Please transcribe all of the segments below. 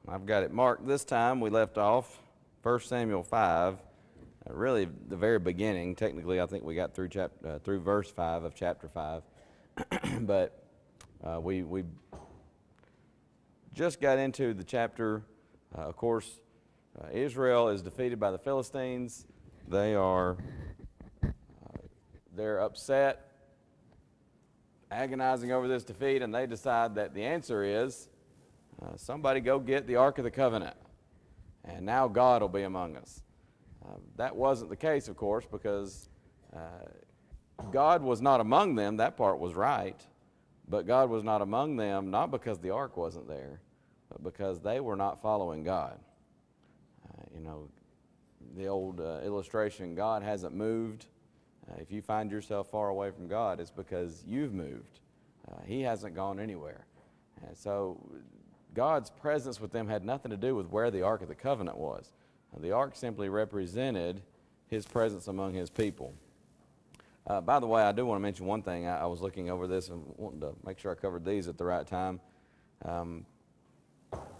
I've got it marked this time. We left off 1 Samuel 5, really the very beginning. Technically, I think we got through verse 5 of chapter 5. But we just got into the chapter. Of course, Israel is defeated by the Philistines. They're upset, agonizing over this defeat, and they decide that the answer is somebody go get the Ark of the Covenant, and now God will be among us. That wasn't the case, of course, because God was not among them. That part was right. But God was not among them, not because the ark wasn't there, but because they were not following God. The old illustration, God hasn't moved. If you find yourself far away from God, it's because you've moved. He hasn't gone anywhere. And so God's presence with them had nothing to do with where the Ark of the Covenant was. The ark simply represented his presence among his people. By the way, I do want to mention one thing. I was looking over this and wanting to make sure I covered these at the right time.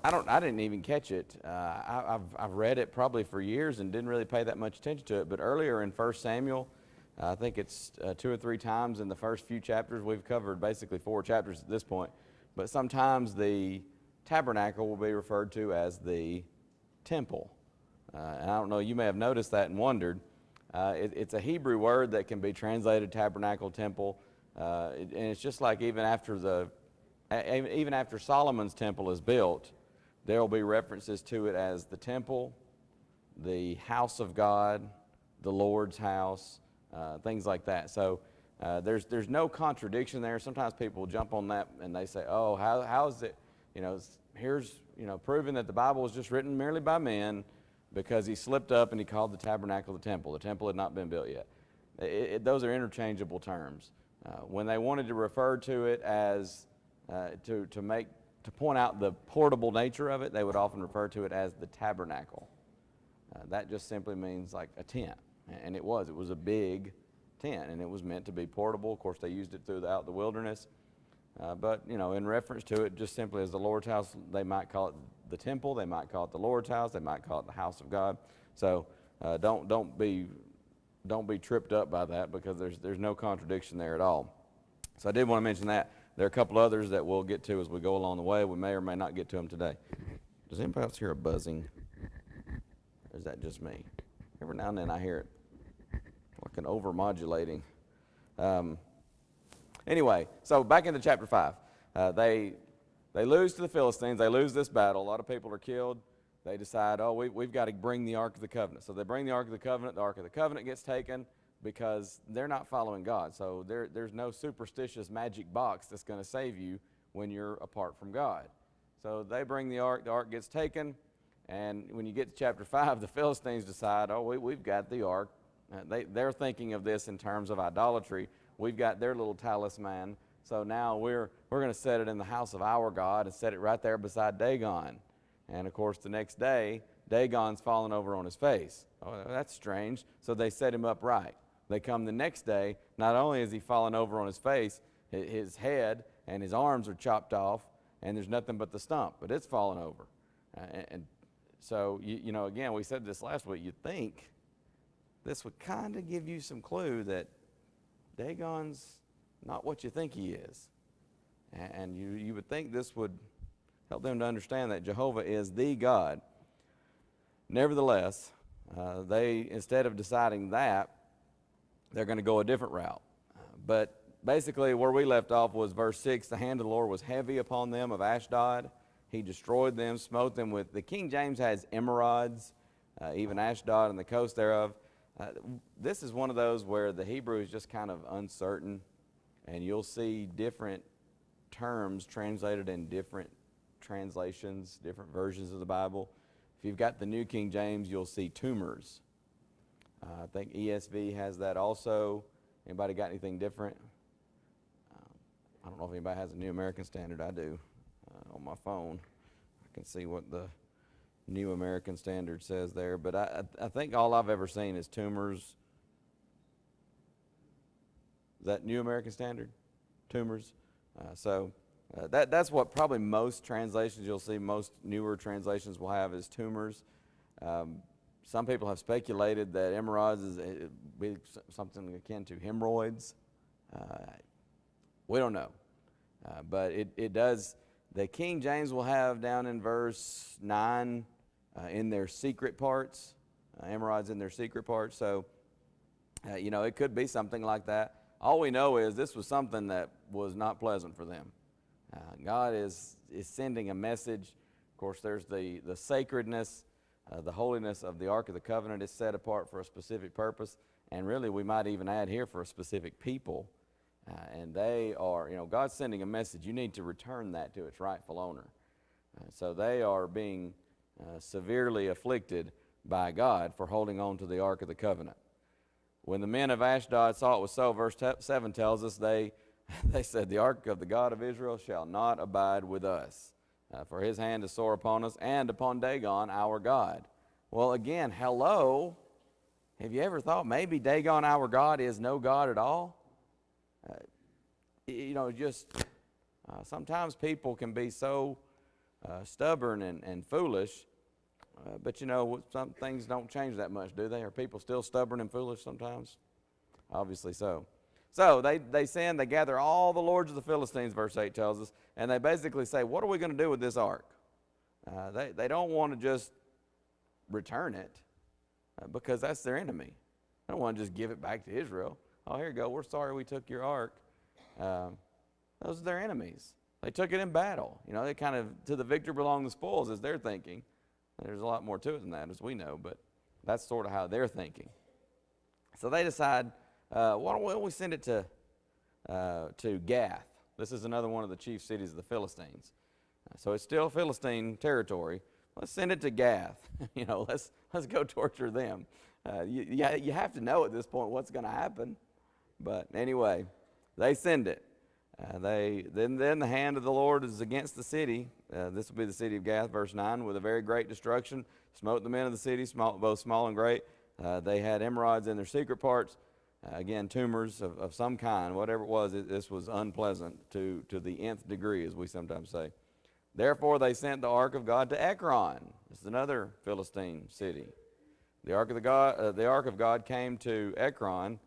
I didn't even catch it. I've read it probably for years and didn't really pay that much attention to it. But earlier in 1 Samuel, I think it's 2 or 3 times in the first few chapters. We've covered basically 4 chapters at this point. But sometimes the tabernacle will be referred to as the temple. And I don't know, you may have noticed that and wondered. It's a Hebrew word that can be translated tabernacle, temple. And it's just like even after Solomon's temple is built, there will be references to it as the temple, the house of God, the Lord's house, things like that. So there's no contradiction there. Sometimes people jump on that and they say, oh, how is it, here's, proving that the Bible was just written merely by men because he slipped up and he called the tabernacle the temple. The temple had not been built yet. Those are interchangeable terms. When they wanted to refer to it as, to point out the portable nature of it, they would often refer to it as the tabernacle. That just simply means like a tent. And it was a big tent, and it was meant to be portable. Of course, they used it throughout the wilderness. But, in reference to it, just simply as the Lord's house, they might call it the temple, they might call it the Lord's house, they might call it the house of God. So don't be tripped up by that, because there's no contradiction there at all. So I did want to mention that. There are a couple others that we'll get to as we go along the way. We may or may not get to them today. Does anybody else hear a buzzing? Or is that just me? Every now and then I hear it, like an overmodulating. Anyway, so back into chapter 5. They lose to the Philistines. They lose this battle. A lot of people are killed. They decide, we've got to bring the Ark of the Covenant. So they bring the Ark of the Covenant. The Ark of the Covenant gets taken because they're not following God. So there's no superstitious magic box that's going to save you when you're apart from God. So they bring the Ark gets taken, and when you get to chapter 5, the Philistines decide, we've got the Ark. They're thinking of this in terms of idolatry. We've got their little talisman, so now we're going to set it in the house of our God and set it right there beside Dagon. And, of course, the next day, Dagon's fallen over on his face. Oh, that's strange. So they set him upright. They come the next day, not only is he fallen over on his face, his head and his arms are chopped off, and there's nothing but the stump, but it's fallen over. And so, again, we said this last week, you'd think this would kind of give you some clue that Dagon's not what you think he is. And you would think this would help them to understand that Jehovah is the God. Nevertheless, they, instead of deciding that, they're going to go a different route. But basically where we left off was verse 6, the hand of the Lord was heavy upon them of Ashdod. He destroyed them, smote them with, the King James has emerods, even Ashdod and the coast thereof. This is one of those where the Hebrew is just kind of uncertain, and you'll see different terms translated in different translations, different versions of the Bible. If you've got the New King James, you'll see tumors. I think ESV has that also. Anybody got anything different? I don't know if anybody has a New American Standard. I do. On my phone, I can see what the New American Standard says there, but I think all I've ever seen is tumors. Is that New American Standard? Tumors. So That's what probably most translations you'll see, most newer translations will have is tumors. Some people have speculated that emerods is be something akin to hemorrhoids. We don't know. But it does, the King James will have down in verse 9 in their secret parts, emerods in their secret parts. So, it could be something like that. All we know is this was something that was not pleasant for them. God is sending a message. Of course, there's the sacredness, the holiness of the Ark of the Covenant is set apart for a specific purpose. And really, we might even add here for a specific people. And they are, God's sending a message. You need to return that to its rightful owner. So they are being severely afflicted by God for holding on to the Ark of the Covenant. When the men of Ashdod saw it was so, verse 7 tells us, they said, the Ark of the God of Israel shall not abide with us, for his hand is sore upon us and upon Dagon our God. Well, again, hello. Have you ever thought maybe Dagon our God is no God at all? Sometimes people can be so stubborn and foolish, but some things don't change that much, do they? Are people still stubborn and foolish sometimes? Obviously so. So they sin, they gather all the lords of the Philistines, verse 8 tells us, and they basically say, what are we going to do with this ark? They don't want to just return it because that's their enemy. They don't want to just give it back to Israel. Oh, here you go, we're sorry we took your ark. Those are their enemies. They took it in battle. They kind of, to the victor belong the spoils, is their thinking. There's a lot more to it than that, as we know, but that's sort of how they're thinking. So they decide, why don't we send it to Gath? This is another one of the chief cities of the Philistines. So it's still Philistine territory. Let's send it to Gath. Let's go torture them. You have to know at this point what's going to happen. But anyway, they send it. Then the hand of the Lord is against the city. This will be the city of Gath, verse 9, with a very great destruction. Smote the men of the city, both small and great. They had emerods in their secret parts. Again, tumors of some kind, whatever it was, this was unpleasant to the nth degree, as we sometimes say. Therefore, they sent the ark of God to Ekron. This is another Philistine city. The ark of God came to Ekron.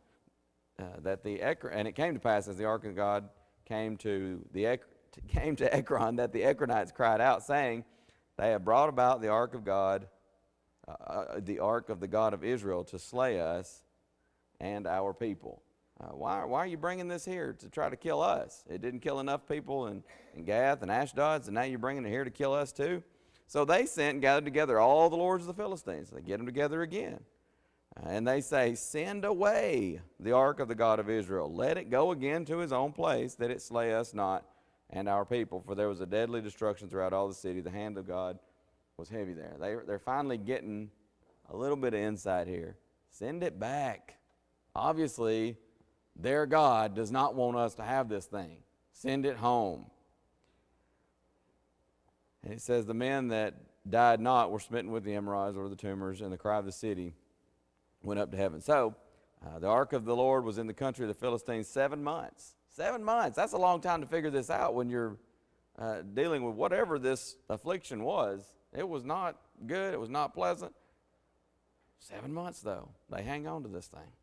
And it came to pass as the ark of God came to Ekron that the Ekronites cried out, saying, "They have brought about the ark of God, the ark of the God of Israel, to slay us and our people." Why are you bringing this here to try to kill us? It didn't kill enough people in Gath and Ashdod, and now you're bringing it here to kill us too? So they sent and gathered together all the lords of the Philistines. They get them together again. And they say, "Send away the ark of the God of Israel. Let it go again to his own place, that it slay us not and our people. For there was a deadly destruction throughout all the city. The hand of God was heavy there." They're finally getting a little bit of insight here. Send it back. Obviously, their God does not want us to have this thing. Send it home. And it says, the men that died not were smitten with the emerods or the tumors, and the cry of the city went up to heaven. So, the ark of the Lord was in the country of the Philistines 7 months. 7 months. That's a long time to figure this out when you're dealing with whatever this affliction was. It was not good. It was not pleasant. 7 months, though. They hang on to this thing.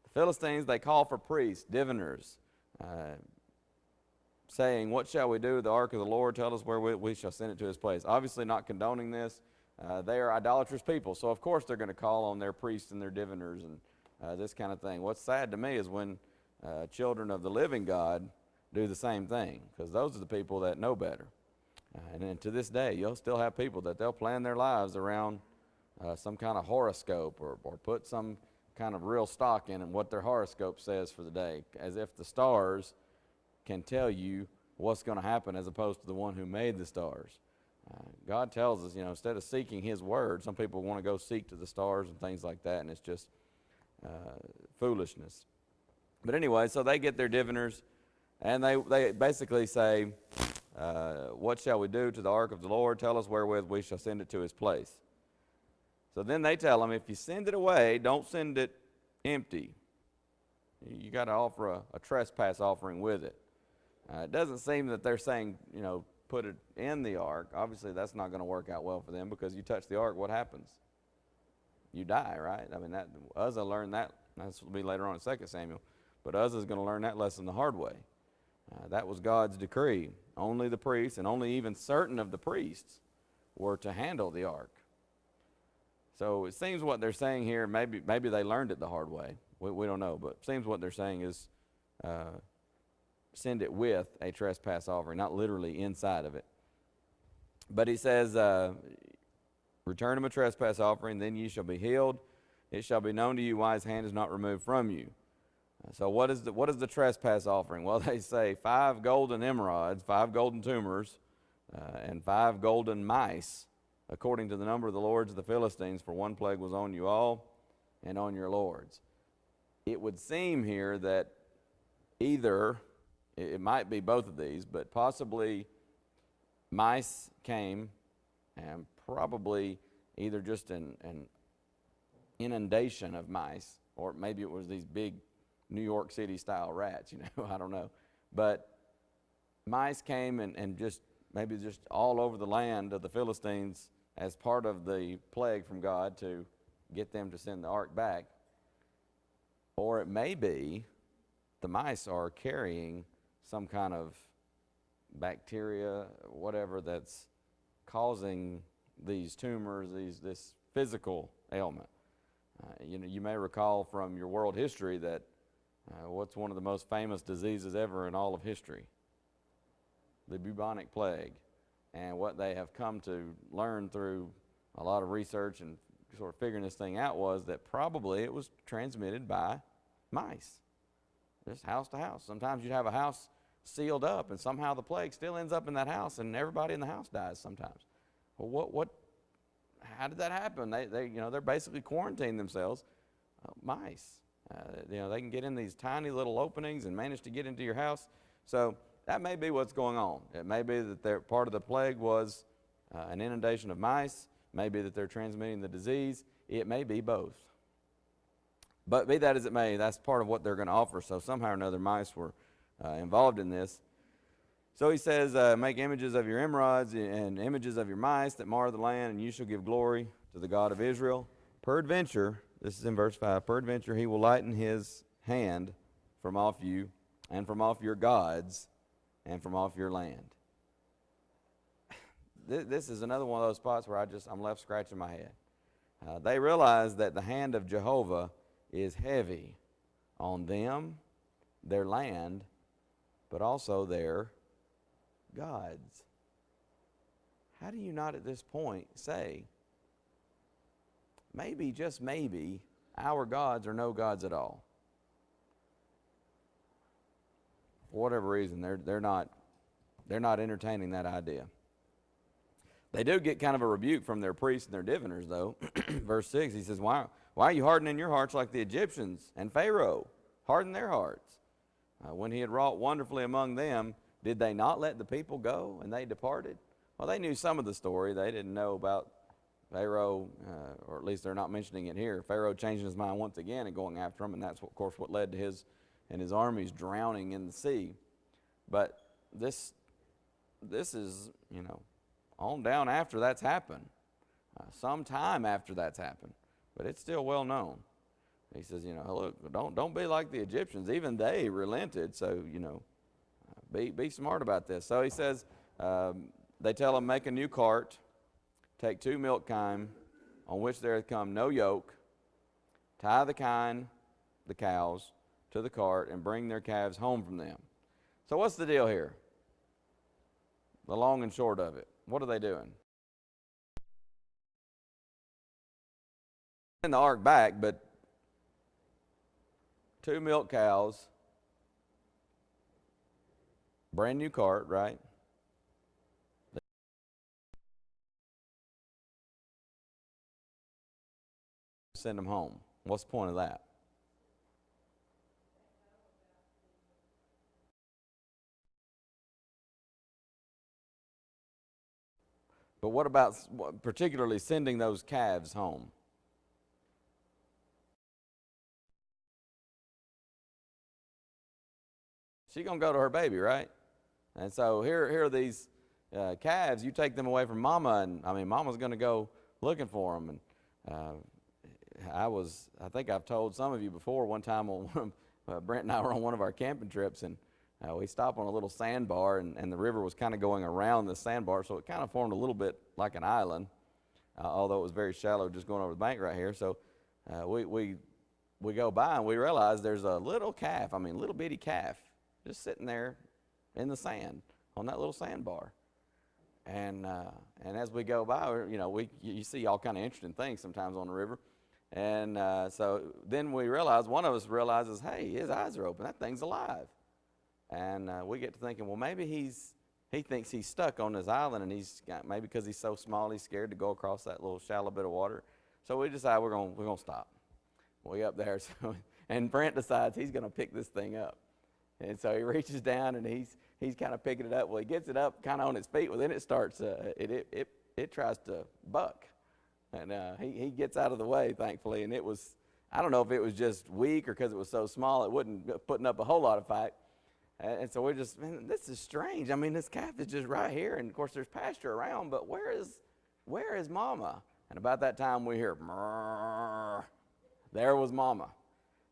The Philistines, they call for priests, diviners, saying, "What shall we do with the ark of the Lord? Tell us where we shall send it to his place." Obviously not condoning this. They are idolatrous people, so of course they're going to call on their priests and their diviners and this kind of thing. What's sad to me is when children of the living God do the same thing, because those are the people that know better. And then to this day, you'll still have people that they'll plan their lives around some kind of horoscope or put some kind of real stock in what their horoscope says for the day, as if the stars can tell you what's going to happen as opposed to the one who made the stars. God tells us, instead of seeking his word, some people want to go seek to the stars and things like that, and it's just foolishness. But anyway, so they get their diviners, and they basically say, "What shall we do to the ark of the Lord? Tell us wherewith we shall send it to his place." So then they tell them, if you send it away, don't send it empty. You got to offer a trespass offering with it. It doesn't seem that they're saying, put it in the ark. Obviously, that's not going to work out well for them, because you touch the ark, what happens? You die, right? I mean, Uzzah learned that. This will be later on in 2 Samuel. But Uzzah's going to learn that lesson the hard way. That was God's decree. Only the priests, and only even certain of the priests, were to handle the ark. So it seems what they're saying here, maybe they learned it the hard way. We don't know, but it seems what they're saying is send it with a trespass offering, not literally inside of it. But he says, return him a trespass offering, then ye shall be healed. It shall be known to you why his hand is not removed from you. So what is the trespass offering? Well, they say 5 golden emerods, 5 golden tumors, and 5 golden mice, according to the number of the lords of the Philistines, for one plague was on you all and on your lords. It would seem here that either, it might be both of these, but possibly mice came, and probably either just an inundation of mice, or maybe it was these big New York City style rats, I don't know. But mice came and just maybe just all over the land of the Philistines as part of the plague from God to get them to send the ark back. Or it may be the mice are carrying some kind of bacteria, whatever, that's causing these tumors, this physical ailment. You may recall from your world history that what's one of the most famous diseases ever in all of history? The bubonic plague. And what they have come to learn through a lot of research and sort of figuring this thing out was that probably it was transmitted by mice, just house to house. Sometimes you'd have a house sealed up, and somehow the plague still ends up in that house, and everybody in the house dies sometimes. Well, how did that happen? They're basically quarantining themselves. Mice. They can get in these tiny little openings and manage to get into your house. So that may be what's going on. It may be that part of the plague was an inundation of mice. Maybe that they're transmitting the disease. It may be both. But be that as it may, that's part of what they're going to offer. So somehow or another, mice were involved in this. So he says, make images of your emerods and images of your mice that mar the land, and you shall give glory to the God of Israel. Peradventure, this is in verse 5, peradventure he will lighten his hand from off you, and from off your gods, and from off your land. This is another one of those spots where I'm left scratching my head. They realize that the hand of Jehovah is heavy on them, their land, but also their gods. How do you not at this point say, maybe, just maybe, our gods are no gods at all? For whatever reason, they're not entertaining that idea. They do get kind of a rebuke from their priests and their diviners, though. Verse 6, he says, why are you hardening your hearts like the Egyptians? And Pharaoh hardened their hearts. When he had wrought wonderfully among them, did they not let the people go, and they departed? Well, they knew some of the story. They didn't know about Pharaoh, or at least they're not mentioning it here. Pharaoh changing his mind once again and going after them, and that's, of course, what led to his and his armies drowning in the sea. But this is, on down after that's happened. Some time after that's happened. But it's still well known. He says, look, don't be like the Egyptians. Even they relented, so, be smart about this. So he says, they tell him, make a new cart, take 2 milk kine, on which there hath come no yoke, tie the kine, the cows, to the cart, and bring their calves home from them. So what's the deal here? The long and short of it. What are they doing? In the ark back, but 2 milk cows, brand new cart, right? Send them home. What's the point of that? But what about particularly sending those calves home? She's going to go to her baby, right? And so here are these calves. You take them away from Mama, and I mean, Mama's going to go looking for them. And I think I've told some of you before. One time, Brent and I were on one of our camping trips, and we stopped on a little sandbar, and the river was kind of going around the sandbar, so it kind of formed a little bit like an island, although it was very shallow, just going over the bank right here. So we go by, and we realize there's a little calf. I mean, little bitty calf, just sitting there in the sand on that little sandbar. And as we go by, you see all kind of interesting things sometimes on the river. And so then we realize, one of us realizes, hey, his eyes are open. That thing's alive. And we get to thinking, well, maybe he thinks he's stuck on this island, and maybe because he's so small, he's scared to go across that little shallow bit of water. So we decide we're gonna stop. We up there, and Brent decides he's gonna pick this thing up. And so he reaches down, and he's kind of picking it up. Well, he gets it up kind of on its feet. Well, then it starts, it tries to buck. And he gets out of the way, thankfully. And I don't know if it was just weak or because it was so small, it wasn't putting up a whole lot of fight. And so we're just, man, this is strange. I mean, this calf is just right here. And, of course, there's pasture around, but where is Mama? And about that time, we hear, "Mrrr." There was Mama.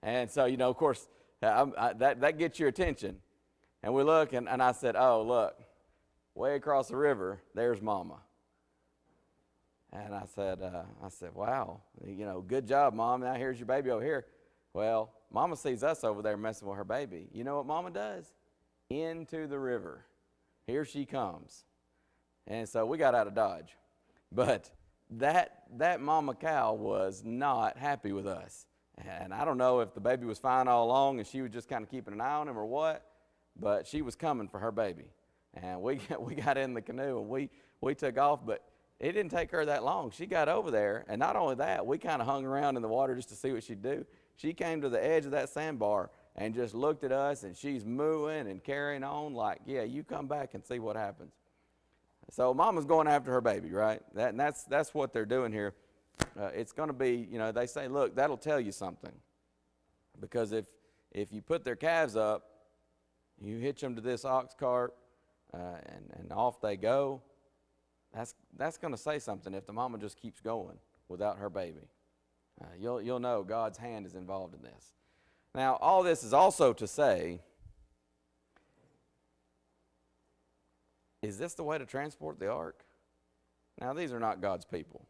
And so, of course, that gets your attention. And we look, and I said, oh, look, way across the river, there's Mama. And I said, wow, good job, Mom. Now here's your baby over here. Well, Mama sees us over there messing with her baby. You know what Mama does? Into the river. Here she comes. And so we got out of Dodge. But that Mama cow was not happy with us. And I don't know if the baby was fine all along and she was just kind of keeping an eye on him or what, but she was coming for her baby. And we got in the canoe, and we took off, but it didn't take her that long. She got over there, and not only that, we kind of hung around in the water just to see what she'd do. She came to the edge of that sandbar and just looked at us, and she's mooing and carrying on like, yeah, you come back and see what happens. So Mama's going after her baby, right? That's what they're doing here. It's going to be, they say, look, that'll tell you something. Because if you put their calves up, you hitch them to this ox cart, and off they go, that's going to say something if the mama just keeps going without her baby. You'll know God's hand is involved in this. Now, all this is also to say, is this the way to transport the ark? Now, these are not God's people.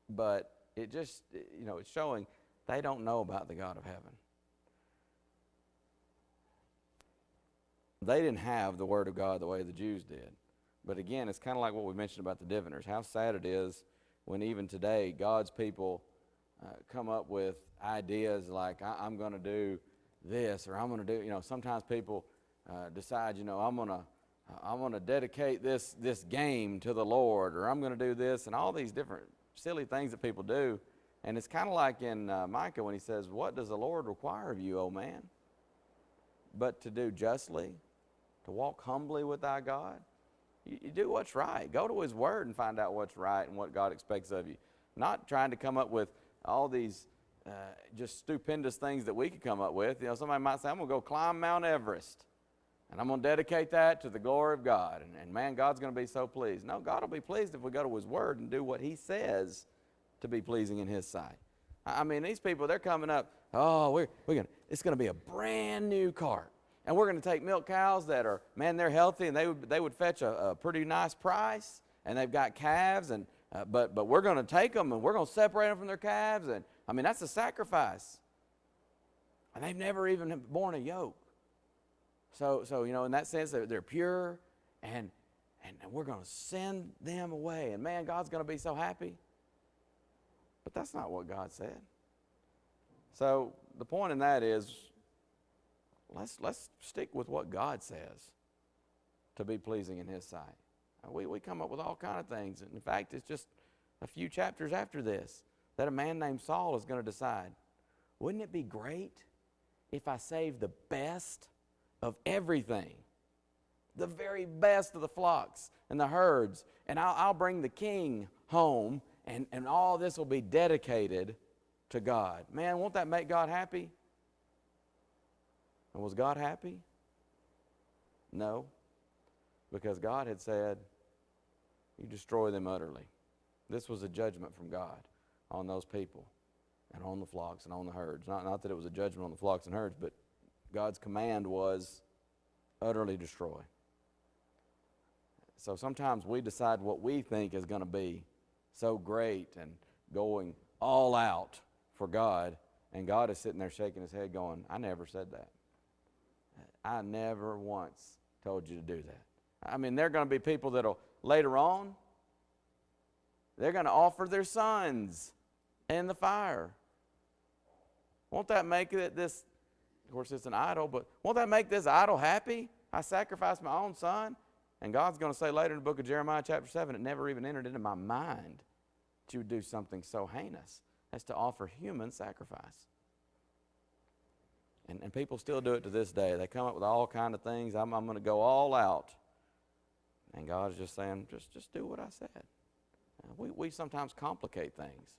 But it just, it's showing they don't know about the God of heaven. They didn't have the Word of God the way the Jews did. But again, it's kind of like what we mentioned about the diviners. How sad it is when even today God's people come up with ideas like, I'm going to do this, or I'm going to do, sometimes people decide, I'm going to dedicate this game to the Lord, or I'm going to do this, and all these different silly things that people do. And it's kind of like in Micah when he says, what does the Lord require of you, O man? But to do justly, to walk humbly with thy God. You do what's right. Go to his word and find out what's right and what God expects of you. Not trying to come up with all these just stupendous things that we could come up with. Somebody might say, I'm going to go climb Mount Everest, and I'm going to dedicate that to the glory of God. And man, God's going to be so pleased. No, God will be pleased if we go to his word and do what he says to be pleasing in his sight. I mean, these people, they're coming up, it's going to be a brand new cart. And we're going to take milk cows that are, man, they're healthy, and they would fetch a pretty nice price. And they've got calves, and but we're going to take them, and we're going to separate them from their calves. And I mean, that's a sacrifice. And they've never even borne a yoke. So in that sense, they're pure, and we're going to send them away. And man, God's going to be so happy. But that's not what God said. So the point in that is, let's stick with what God says to be pleasing in his sight. We come up with all kind of things. And in fact, it's just a few chapters after this that a man named Saul is going to decide, wouldn't it be great if I saved the best of everything, the very best of the flocks and the herds, and I'll bring the king home, and all this will be dedicated to God. Man, won't that make God happy? And was God happy? No, because God had said, you destroy them utterly. This was a judgment from God on those people and on the flocks and on the herds. Not that it was a judgment on the flocks and herds, but God's command was utterly destroy. So sometimes we decide what we think is going to be so great and going all out for God, and God is sitting there shaking his head going, I never said that. I never once told you to do that. I mean, there are going to be people that'll later on, they're going to offer their sons in the fire. Won't that make it this, of course it's an idol, but won't that make this idol happy? I sacrificed my own son. And God's going to say later in the book of Jeremiah chapter 7, it never even entered into my mind that you would do something so heinous as to offer human sacrifice. And people still do it to this day. They come up with all kind of things. I'm going to go all out. And God is just saying, just do what I said. We sometimes complicate things.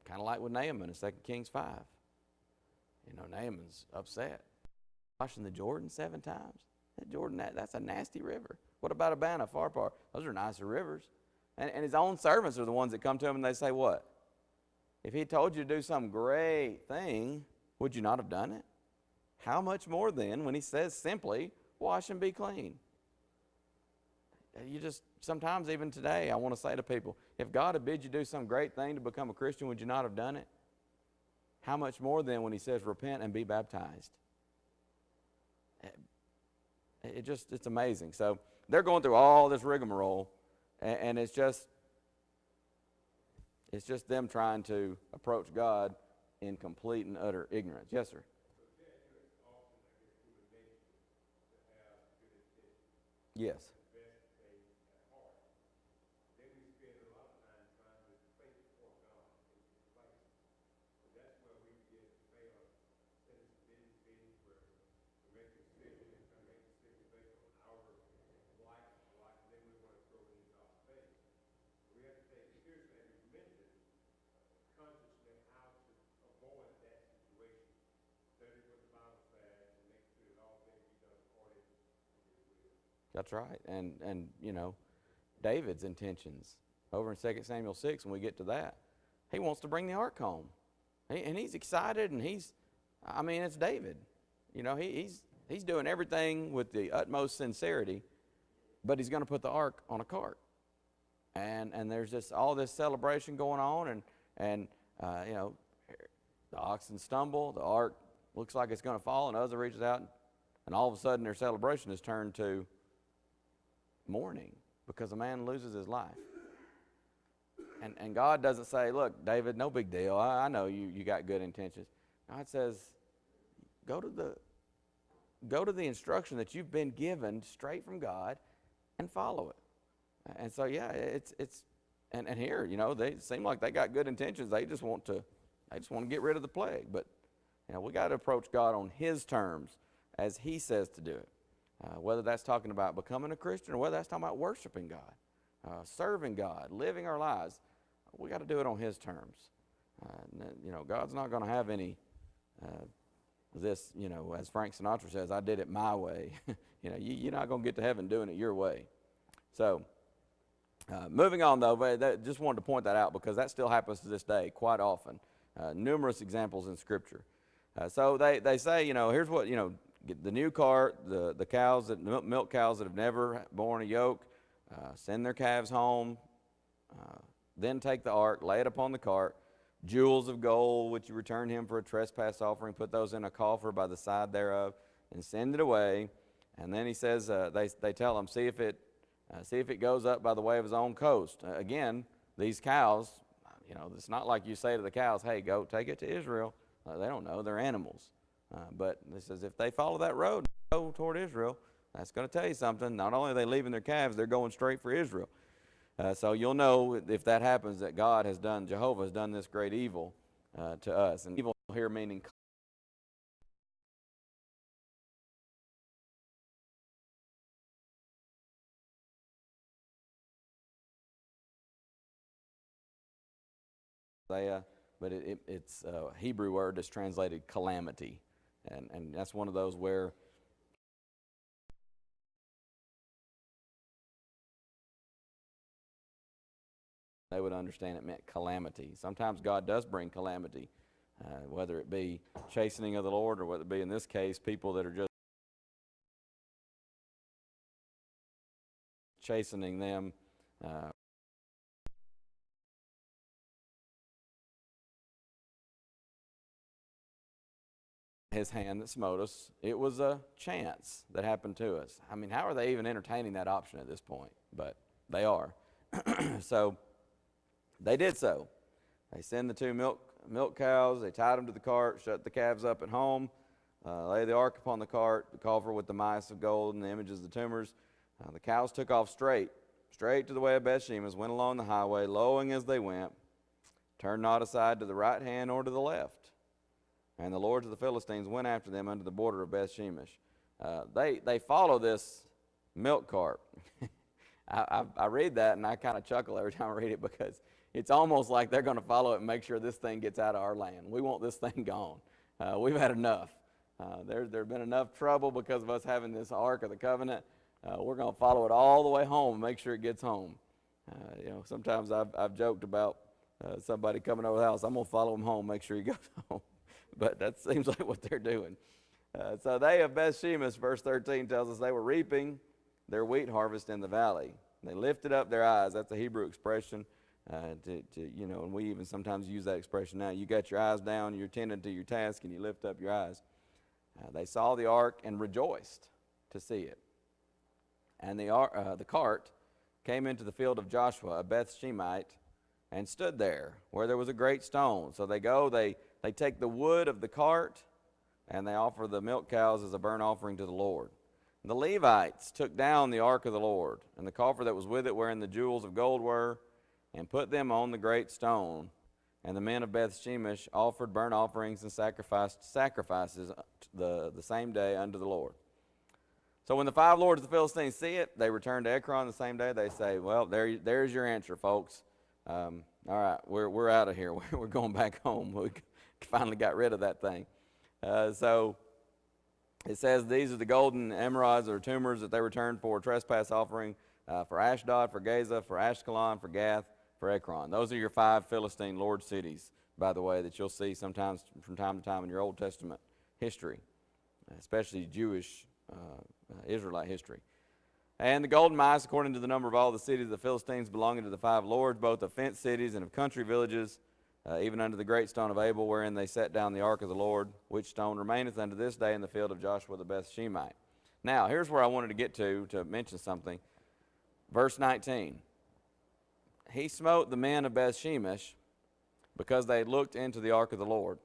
Kind of like with Naaman in 2 Kings 5. You know, Naaman's upset. Washing the Jordan 7 times. Jordan, that's a nasty river. What about Abana, Pharpar? Those are nicer rivers. And his own servants are the ones that come to him and they say, what? If he told you to do some great thing, would you not have done it? How much more then when he says simply, wash and be clean? You just, sometimes even today, I want to say to people, if God had bid you do some great thing to become a Christian, would you not have done it? How much more then when he says repent and be baptized? It's amazing. So they're going through all this rigmarole, and it's just them trying to approach God in complete and utter ignorance. Yes, sir. Yes. That's right. And you know, David's intentions over in 2 Samuel 6, when we get to that, he wants to bring the ark home. And he's excited, and it's David. You know, he's doing everything with the utmost sincerity, but he's going to put the ark on a cart. And there's just all this celebration going on, and you know, the oxen stumble, the ark looks like it's going to fall, and Uzzah reaches out, and all of a sudden their celebration is turned to mourning because a man loses his life. And God doesn't say, look, David, no big deal. I know you got good intentions. God says, go to the instruction that you've been given straight from God and follow it. And so, yeah, and here, you know, they seem like they got good intentions. They just want to get rid of the plague. But, you know, we got to approach God on his terms as he says to do it. Whether that's talking about becoming a Christian or whether that's talking about worshiping God, serving God, living our lives, we got to do it on his terms. You know, God's not going to have any this, you know, as Frank Sinatra says, I did it my way. You know, you're not going to get to heaven doing it your way. So, moving on though, just wanted to point that out because that still happens to this day quite often. Numerous examples in Scripture. So they say, you know, here's what, you know, get the new cart, the cows, the milk cows that have never borne a yoke, send their calves home, then take the ark, lay it upon the cart, jewels of gold, which you return him for a trespass offering, put those in a coffer by the side thereof, and send it away. And then he says, they tell him, see if it goes up by the way of his own coast. Again, these cows, you know, it's not like you say to the cows, hey, go take it to Israel. They don't know, they're animals. But it says if they follow that road, go toward Israel, that's going to tell you something. Not only are they leaving their calves, they're going straight for Israel. So you'll know if that happens that Jehovah has done this great evil to us. And evil here meaning but it's a Hebrew word that's translated calamity. And that's one of those where they would understand it meant calamity. Sometimes God does bring calamity, whether it be chastening of the Lord or whether it be, in this case, people that are just chastening them. His hand that smote us. It was a chance that happened to us. I mean, how are they even entertaining that option at this point? But they are. So they did so. They send the two milk cows. They tied them to the cart, shut the calves up at home, lay the ark upon the cart, the coffer with the mice of gold and the images of the tumors. The cows took off straight to the way of Bethshemesh, went along the highway, lowing as they went, turned not aside to the right hand or to the left. And the lords of the Philistines went after them under the border of Bethshemesh. They follow this milk cart. I read that and I kind of chuckle every time I read it, because it's almost like they're going to follow it and make sure this thing gets out of our land. We want this thing gone. We've had enough. There's been enough trouble because of us having this Ark of the Covenant. We're going to follow it all the way home and make sure it gets home. Sometimes I've joked about somebody coming over the house. I'm going to follow him home, make sure he goes home. But that seems like what they're doing. So they of Bethshemesh, verse 13 tells us, they were reaping their wheat harvest in the valley. They lifted up their eyes. That's a Hebrew expression. And we even sometimes use that expression now. You got your eyes down, you're attending to your task, and you lift up your eyes. They saw the ark and rejoiced to see it. And the cart came into the field of Joshua, a Bethshemite, and stood there where there was a great stone. So they take the wood of the cart and they offer the milk cows as a burnt offering to the Lord. And the Levites took down the ark of the Lord and the coffer that was with it, wherein the jewels of gold were, and put them on the great stone. And the men of Bethshemesh offered burnt offerings and sacrifices the same day unto the Lord. So when the five lords of the Philistines see it, they return to Ekron the same day. They say, well, there's your answer, folks. All right, we're out of here. We're going back home. We finally got rid of that thing. So it says, these are the golden emerods or tumors that they returned for trespass offering, for Ashdod, for Gaza, for Ashkelon, for Gath, for Ekron. Those are your five Philistine lord cities, by the way, that you'll see sometimes from time to time in your Old Testament history, especially Jewish Israelite history. And the golden mice, according to the number of all the cities of the Philistines belonging to the five lords, both of fenced cities and of country villages, even unto the great stone of Abel, wherein they set down the ark of the Lord, which stone remaineth unto this day in the field of Joshua the Bethshemite. Now, here's where I wanted to get to mention something. Verse 19. He smote the men of Bethshemesh because they had looked into the ark of the Lord.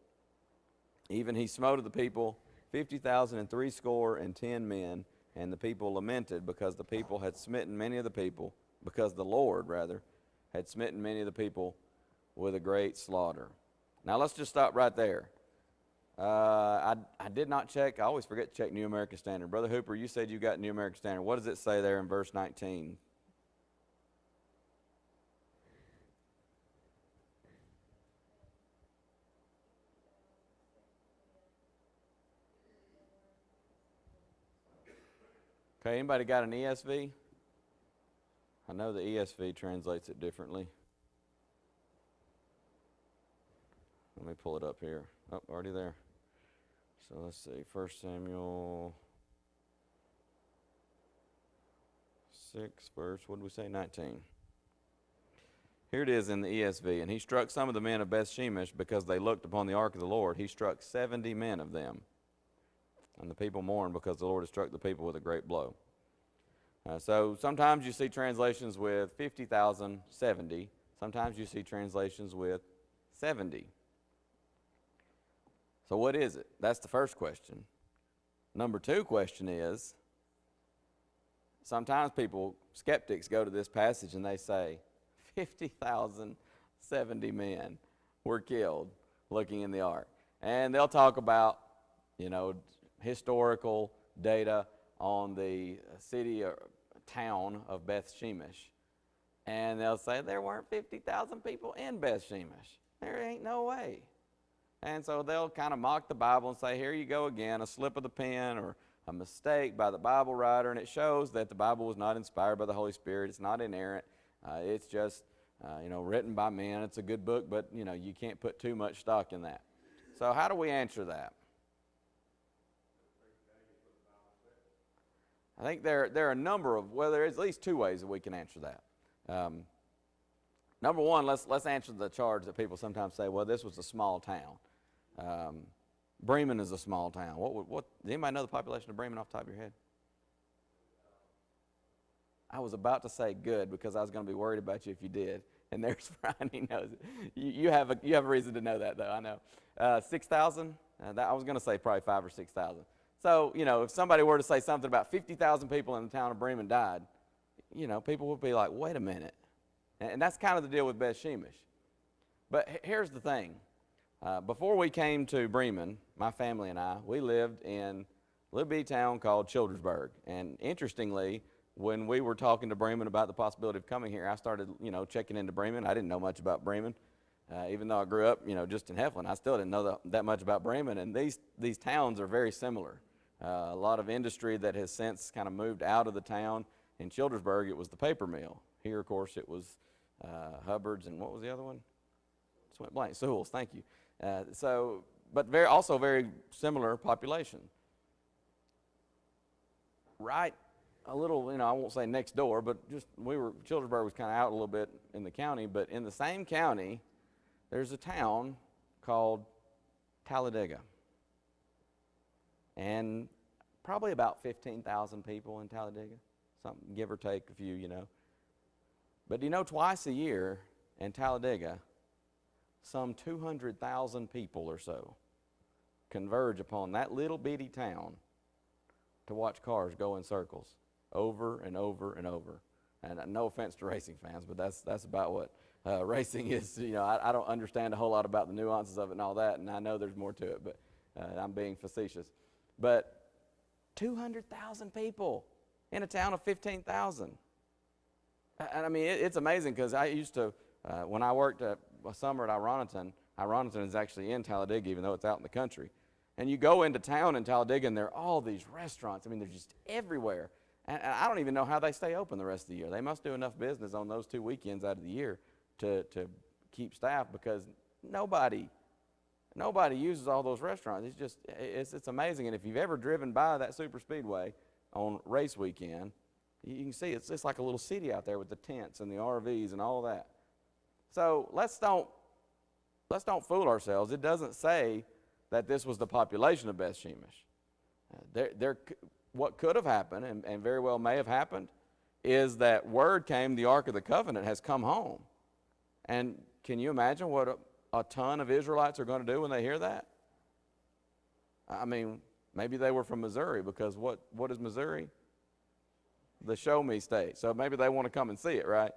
Even he smote of the people 50,060 men, and the people lamented because the people had smitten many of the people, because the Lord, rather, had smitten many of the people with a great slaughter. Now let's just stop right there. I did not check. I always forget to check New American Standard. Brother Hooper, you said you got New American Standard. What does it say there in verse 19? Okay, anybody got an ESV? I know the ESV translates it differently. Let me pull it up here. Oh, already there. So let's see, 1 Samuel 6, verse, what did we say, 19. Here it is in the ESV. And he struck some of the men of Bethshemesh because they looked upon the ark of the Lord. He struck 70 men of them. And the people mourned because the Lord had struck the people with a great blow. So sometimes you see translations with 50,070. Sometimes you see translations with 70. So what is it? That's the first question. Number two question is, sometimes skeptics go to this passage and they say, 50,070 men were killed looking in the ark. And they'll talk about, historical data on the city or town of Bethshemesh. And they'll say there weren't 50,000 people in Bethshemesh. There ain't no way. And so they'll kind of mock the Bible and say, here you go again, a slip of the pen or a mistake by the Bible writer. And it shows that the Bible was not inspired by the Holy Spirit. It's not inerrant. It's just written by men. It's a good book, but, you can't put too much stock in that. So how do we answer that? I think there are a number of, there's at least two ways that we can answer that. Number one, let's answer the charge that people sometimes say, well, this was a small town. Bremen is a small town. Does anybody know the population of Bremen off the top of your head? I was about to say good because I was going to be worried about you if you did. And there's Brian, he knows it. You have a reason to know that, though, I know. 6,000? I was going to say probably 5,000 or 6,000. So, if somebody were to say something about 50,000 people in the town of Bremen died, people would be like, wait a minute. And that's kind of the deal with Beth Shemesh. But here's the thing. Before we came to Bremen, my family and I, we lived in a little bitty town called Childersburg. And interestingly, when we were talking to Bremen about the possibility of coming here, I started, checking into Bremen. I didn't know much about Bremen. Even though I grew up, just in Heflin, I still didn't know that much about Bremen. And these towns are very similar. A lot of industry that has since kind of moved out of the town. In Childersburg, it was the paper mill. Here, of course, it was Hubbard's, and what was the other one? Just went blank. Sewell's, thank you. But also very similar population. Right, a little, I won't say next door, but Childersburg was kind of out a little bit in the county, but in the same county, there's a town called Talladega. And probably about 15,000 people in Talladega, something, give or take a few, But twice a year in Talladega, some 200,000 people or so converge upon that little bitty town to watch cars go in circles over and over and over. And no offense to racing fans, but that's about what racing is. I don't understand a whole lot about the nuances of it and all that, and I know there's more to it, but I'm being facetious. But 200,000 people in a town of 15,000. And I mean, it's amazing because I used to, when I worked a summer at Ironton is actually in Talladega, even though it's out in the country. And you go into town in Talladega, and there are all these restaurants. I mean, they're just everywhere. And I don't even know how they stay open the rest of the year. They must do enough business on those 2 weekends out of the year to keep staff, because nobody uses all those restaurants. It's amazing. And if you've ever driven by that super speedway on race weekend, you can see it's like a little city out there with the tents and the RVs and all that. So let's don't fool ourselves. It doesn't say that this was the population of Beth Shemesh. What could have happened, and very well may have happened, is that word came, the Ark of the Covenant has come home. And can you imagine what a ton of Israelites are going to do when they hear that? I mean, maybe they were from Missouri, because what is Missouri? The show me state. So maybe they want to come and see it, right?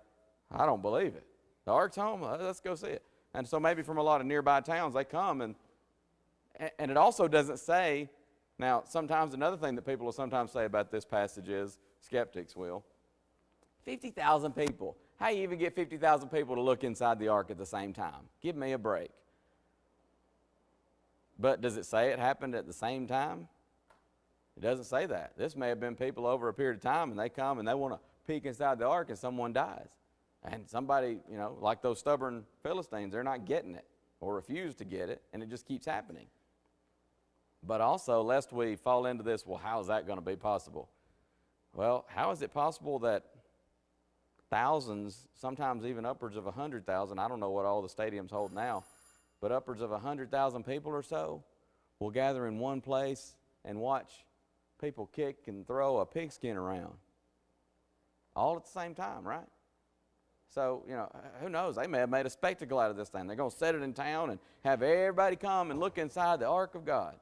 I don't believe it. The Ark's home, let's go see it. And so maybe from a lot of nearby towns they come, and it also doesn't say, now sometimes another thing that people will sometimes say about this passage is, skeptics will, 50,000 people. How you even get 50,000 people to look inside the ark at the same time? Give me a break. But does it say it happened at the same time? It doesn't say that. This may have been people over a period of time, and they come and they want to peek inside the ark, and someone dies. And somebody, like those stubborn Philistines, they're not getting it or refuse to get it, and it just keeps happening. But also, lest we fall into this, well, how is that going to be possible? Well, how is it possible that thousands, sometimes even upwards of 100,000, I don't know what all the stadiums hold now, but upwards of 100,000 people or so will gather in one place and watch people kick and throw a pigskin around all at the same time, right? So, who knows? They may have made a spectacle out of this thing. They're going to set it in town and have everybody come and look inside the ark of God.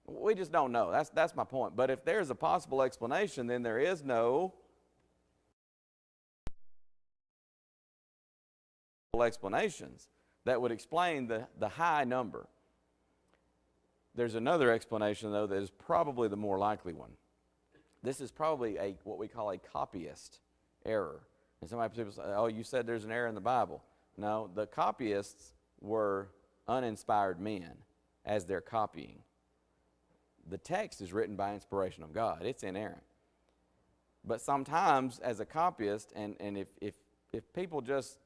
We just don't know. That's my point. But if there's a possible explanation, then there is no explanations that would explain the high number. There's another explanation, though, that is probably the more likely one. This is probably what we call a copyist error. And some people say, oh, you said there's an error in the Bible. No, the copyists were uninspired men as they're copying. The text is written by inspiration of God. It's inerrant. But sometimes, as a copyist, and if people just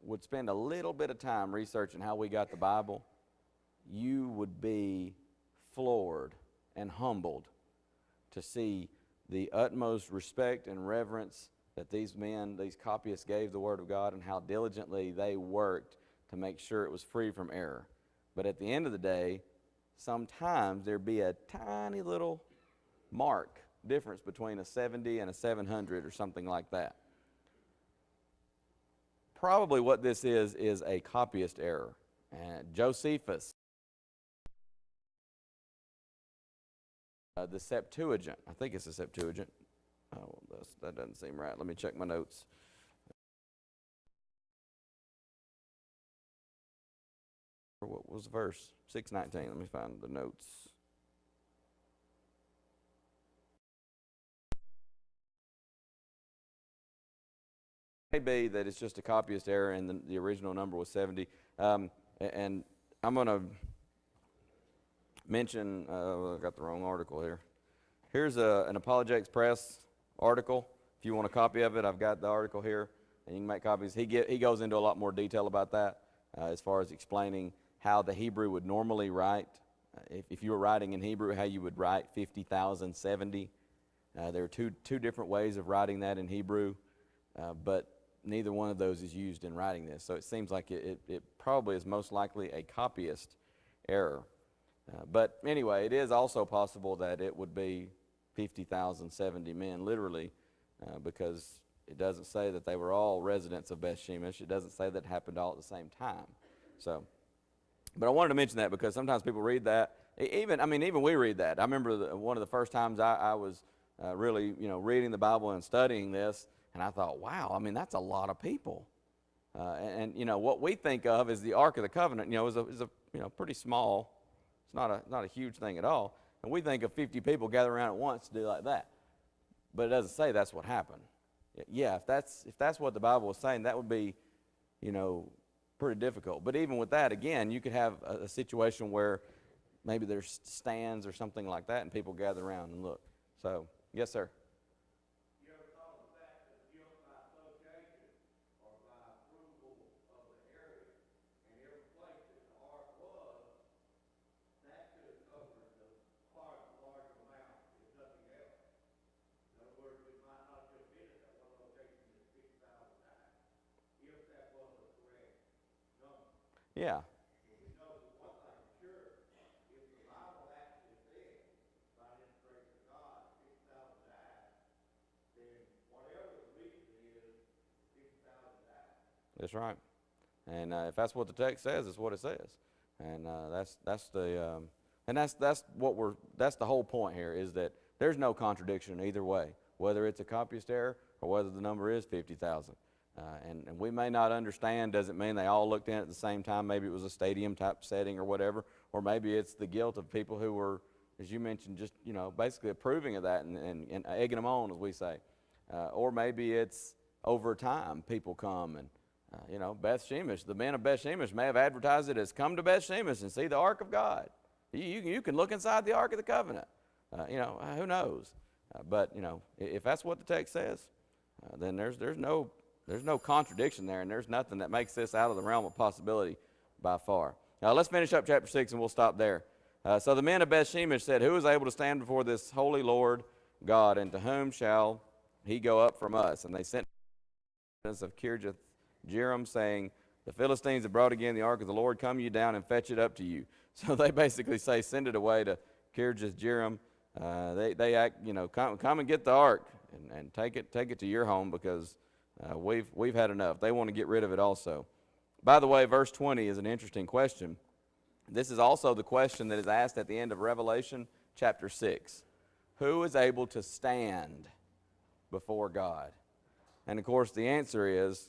would spend a little bit of time researching how we got the Bible, you would be floored and humbled to see the utmost respect and reverence that these men, these copyists, gave the Word of God, and how diligently they worked to make sure it was free from error. But at the end of the day, sometimes there'd be a tiny little mark difference between a 70 and a 700 or something like that. Probably what this is a copyist error. And Josephus, the Septuagint, I think it's the Septuagint. Oh, that doesn't seem right. Let me check my notes. What was the verse? 6:19. Let me find the notes. It may be that it's just a copyist error and the original number was 70. And I'm going to mention, I got the wrong article here. Here's an Apologetics Press article. If you want a copy of it, I've got the article here, and you can make copies. He goes into a lot more detail about that as far as explaining how the Hebrew would normally write. If you were writing in Hebrew, how you would write 50,070. There are two different ways of writing that in Hebrew, but neither one of those is used in writing this. So it seems like it probably is most likely a copyist error. But anyway, it is also possible that it would be 50,070 men, literally, because it doesn't say that they were all residents of Beth Shemesh. It doesn't say that it happened all at the same time. So, but I wanted to mention that because sometimes people read that. Even we read that. I remember one of the first times I was really, reading the Bible and studying this, and I thought, wow, that's a lot of people. And what we think of as the Ark of the Covenant, is a pretty small. It's not a huge thing at all. And we think of 50 people gathered around at once to do like that. But it doesn't say that's what happened. Yeah, if that's what the Bible is saying, that would be, pretty difficult. But even with that, again, you could have a situation where maybe there's stands or something like that, and people gather around and look. So, yes, sir. Yeah. That's right. And if that's what the text says, it's what it says. And that's the whole point here, is that there's no contradiction either way, whether it's a copyist error or whether the number is 50,000. And we may not understand, doesn't mean they all looked in at the same time. Maybe it was a stadium type setting or whatever, or maybe it's the guilt of people who were, as you mentioned, just basically approving of that and egging them on, as we say. Or maybe it's over time people come and Beth Shemesh, the men of Beth Shemesh may have advertised it as, come to Beth Shemesh and see the Ark of God. You can look inside the Ark of the Covenant. Who knows? But if that's what the text says, then there's no contradiction there, and there's nothing that makes this out of the realm of possibility by far. Now let's finish up chapter 6, and we'll stop there. So the men of Beth Shemesh said, who is able to stand before this holy Lord God, and to whom shall he go up from us? And they sent of Kirjath Jearim, saying, the Philistines have brought again the ark of the Lord. Come you down and fetch it up to you. So they basically say, send it away to Kirjath Jearim. They act, come and get the ark and take it to your home, because we've had enough. They want to get rid of it also. By the way, verse 20 is an interesting question. This is also the question that is asked at the end of Revelation chapter 6. Who is able to stand before God? And of course the answer is,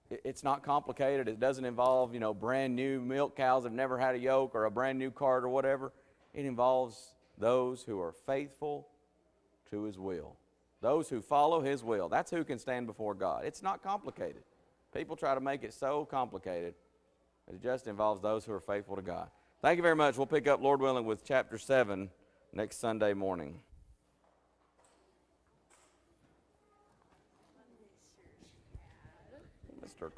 it's not complicated. It doesn't involve, brand new milk cows that have never had a yoke, or a brand new cart or whatever. It involves those who are faithful to his will. Those who follow his will. That's who can stand before God. It's not complicated. People try to make it so complicated. It just involves those who are faithful to God. Thank you very much. We'll pick up, Lord willing, with chapter 7 next Sunday morning. Mr.